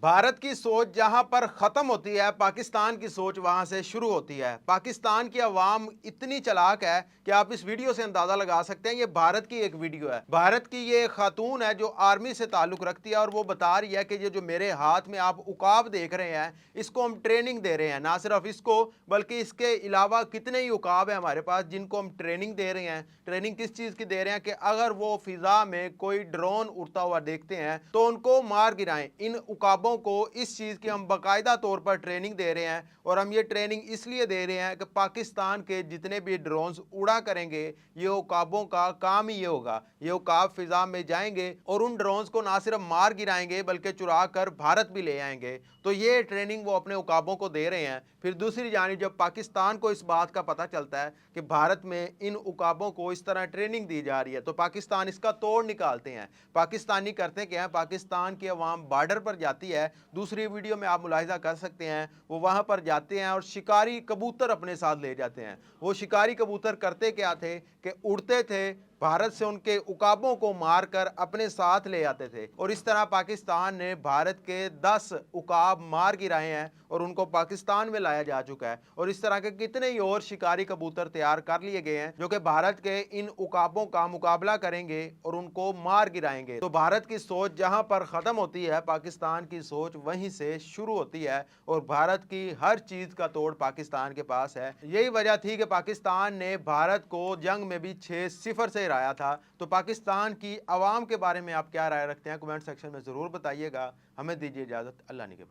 भारत की सोच जहां पर खत्म होती है, पाकिस्तान की सोच वहां से शुरू होती है। पाकिस्तान की आवाम इतनी चालाक है कि आप इस वीडियो से अंदाजा लगा सकते हैं। ये भारत की एक वीडियो है। भारत की ये खातून है जो आर्मी से ताल्लुक रखती है और वो बता रही है कि ये जो मेरे हाथ में आप उकाब देख रहे हैं, इसको हम ट्रेनिंग दे रहे हैं। ना सिर्फ इसको बल्कि इसके अलावा कितने ही उकाब है हमारे पास जिनको हम ट्रेनिंग दे रहे हैं। ट्रेनिंग किस चीज की दे रहे हैं कि अगर वो फिजा में कोई ड्रोन उड़ता हुआ देखते हैं तो उनको मार गिराएं। इन उकाबों को इस चीज की हम बाकायदा तौर पर ट्रेनिंग दे रहे हैं और हम ये ट्रेनिंग इसलिए दे रहे हैं कि पाकिस्तान के जितने भी ड्रोन्स उड़ा करेंगे, ये उकाबों का काम ही ये होगा। ये उकाब फिजा में जाएंगे और उन ड्रोन्स को ना सिर्फ मार गिराएंगे बल्कि चुरा कर भारत भी ले आएंगे। तो ये ट्रेनिंग वो अपने उकाबों को दे रहे हैं। फिर दूसरी जानिब जब पाकिस्तान को इस बात का पता चलता है कि भारत में इन उकाबों को इस तरह ट्रेनिंग दी जा रही है तो पाकिस्तान इसका तोड़ निकालते हैं। पाकिस्तानी करते क्या है, पाकिस्तान की अवाम बॉर्डर पर जाती है। दूसरी वीडियो में आप मुलाहिजा कर सकते हैं, वो वहां पर जाते हैं और शिकारी कबूतर अपने साथ ले जाते हैं। वो शिकारी कबूतर करते क्या थे कि उड़ते थे, भारत से उनके उकाबों को मारकर अपने साथ ले आते थे। और इस तरह पाकिस्तान ने भारत के 10 उकाब मार गिराए हैं और उनको पाकिस्तान में लाया जा चुका है। और इस तरह के कितने ही और शिकारी कबूतर तैयार कर लिए गए हैं जो कि भारत के इन उकाबों का मुकाबला करेंगे और उनको मार गिराएंगे। तो भारत की सोच जहां पर खत्म होती है, पाकिस्तान की सोच वहीं से शुरू होती है और भारत की हर चीज का तोड़ पाकिस्तान के पास है। यही वजह थी कि पाकिस्तान ने भारत को जंग में भी 6-0 से हराया था। तो पाकिस्तान की आवाम के बारे में आप क्या राय रखते हैं, कमेंट सेक्शन में जरूर बताइएगा। हमें दीजिए इजाजत, अल्लाह निगहबान।